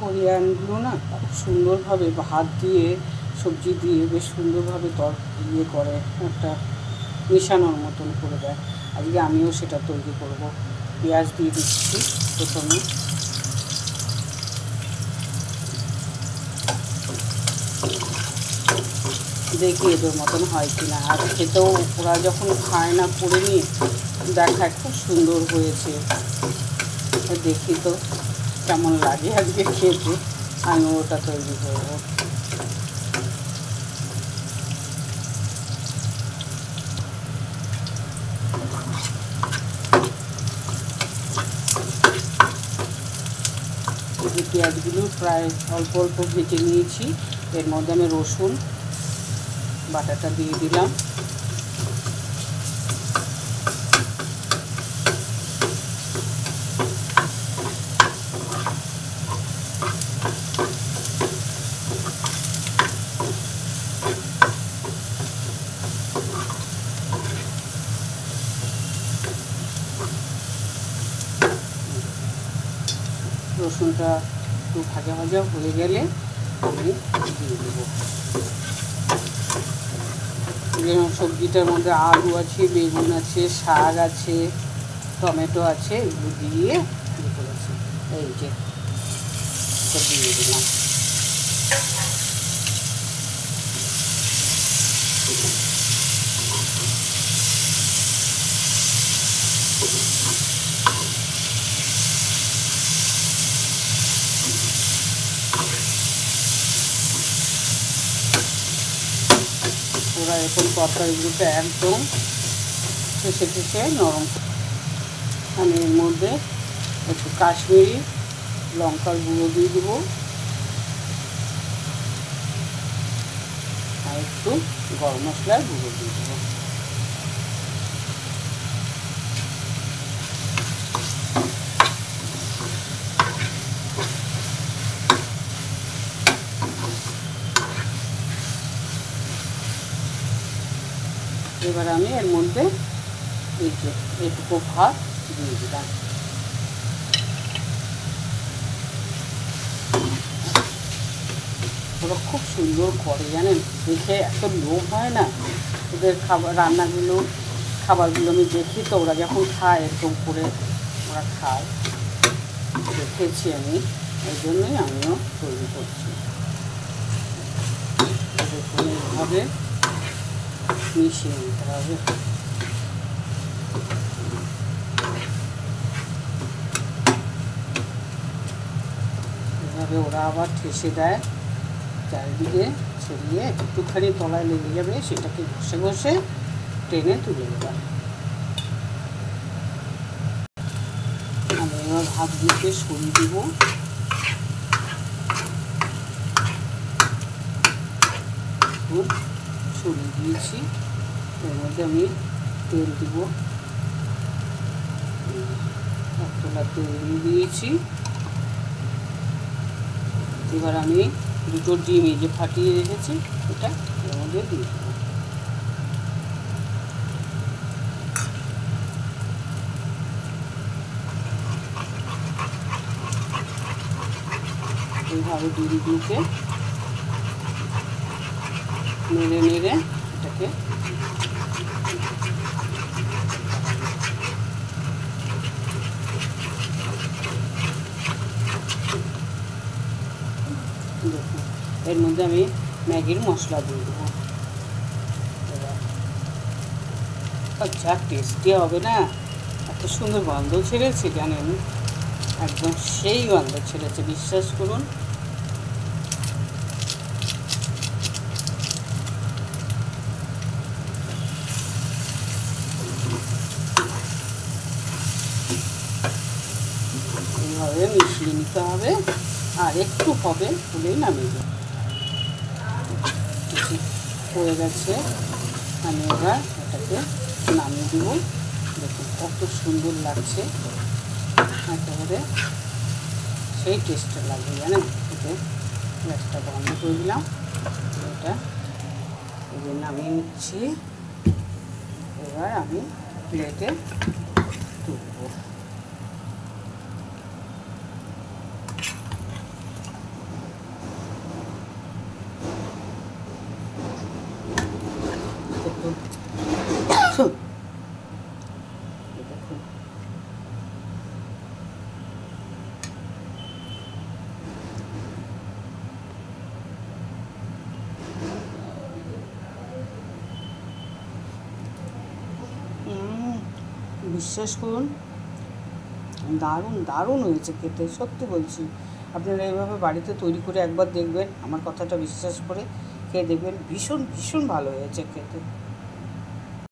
কোরিয়ানগুলো না খুব সুন্দরভাবে ভাত দিয়ে সবজি দিয়ে বেশ সুন্দরভাবে ইয়ে করে, একটা মেশানোর মতন করে দেয়। আজকে আমিও সেটা তৈরি করব। পেঁয়াজ দিয়ে দিচ্ছি প্রথমে, দেখি এদের মতন হয় কি না। আর খেতেও ওরা যখন খায় না করে নিয়ে দেখায় খুব সুন্দর হয়েছে, দেখি তো কেমন লাগে আজকে খেতে, আমি ওটা তৈরি করবো। এই পেঁয়াজগুলো প্রায় অল্প অল্প ভেজে নিয়েছি। এর মধ্যে আমি রসুন বাটাটা দিয়ে দিলাম, রসুনটা একটু ভাজা ভাজা হয়ে গেলে আমি দিয়ে দেবো। যেমন সবজিটার মধ্যে আলু আছে, বেগুন আছে, শাক আছে, টমেটো আছে, এগুলো দিয়ে ইয়ে করেছি। এই যে সব দিয়ে দিলাম। ওরা এরকম তরকারিগুলোতে একদম ঠেসে ঠেসে নরম। আমি এর মধ্যে একটু কাশ্মীরি লঙ্কার গুঁড়ো দিয়ে দেবো আর একটু গরম মশলার গুঁড়ো দিয়ে দেবো। এবার আমি এর মধ্যে এই যে এটুকু ভাত দিয়ে দিলাম। ওরা খুব সুন্দর করে জানেন, দেখে এত লোভ হয় না ওদের খাবারগুলো আমি দেখি তো, ওরা যখন খায় এরকম করে ওরা খায়, দেখেছি আমি, এই জন্যই আমিও তৈরি করছি। দেখুন এইভাবে মিশিয়ে নিতে হবে। এভাবে ওরা আবার ঠেসে দেয় চারিদিকে ছড়িয়ে, একটুখানি তলায় লেগে যাবে, সেটাকে ঘষে ঘষে টেনে তুলে দেবেন। আমি এবার ভাতগুলোকে সরিয়ে দিব। সরিয়ে দিয়েছি, এর মধ্যে আমি তেল দিব, এক তোলা তেল দিয়েছি। এবার আমি দুটো ডিম এই যে ফাটিয়ে রেখেছি এটা এর মধ্যে দিয়ে দেবো। এইভাবে ডিমগুলোকে নেড়ে নেড়ে এটাকে দেখুন, এর মধ্যে আমি ম্যাগির মশলা দিয়ে দেবো। যা টেস্টি হবে না, এত সুন্দর গন্ধ ছেড়েছে জানেন, একদম সেই গন্ধ ছেড়েছে, বিশ্বাস করুন। এইভাবে মিশিয়ে নিতে হবে, আর একটু হবে হলেই নামিয়ে দেবো। হয়ে গেছে, আমি এবার এটাকে নামিয়ে দেব। দেখুন কত সুন্দর লাগছে, একেবারে সেই টেস্টটা লাগবে জানেন। এতে গ্যাসটা বন্ধ করে দিলাম, এটা এই নামিয়ে নিচ্ছি। এবার আমি প্লেটে তুলব। বিশ্বাস করুন, দারুণ দারুণ হয়েছে খেতে, সত্যি বলছি। আপনারা এইভাবে বাড়িতে তৈরি করে একবার দেখবেন, আমার কথাটা বিশ্বাস করে খেয়ে দেখবেন, ভীষণ ভীষণ ভালো হয়েছে খেতে।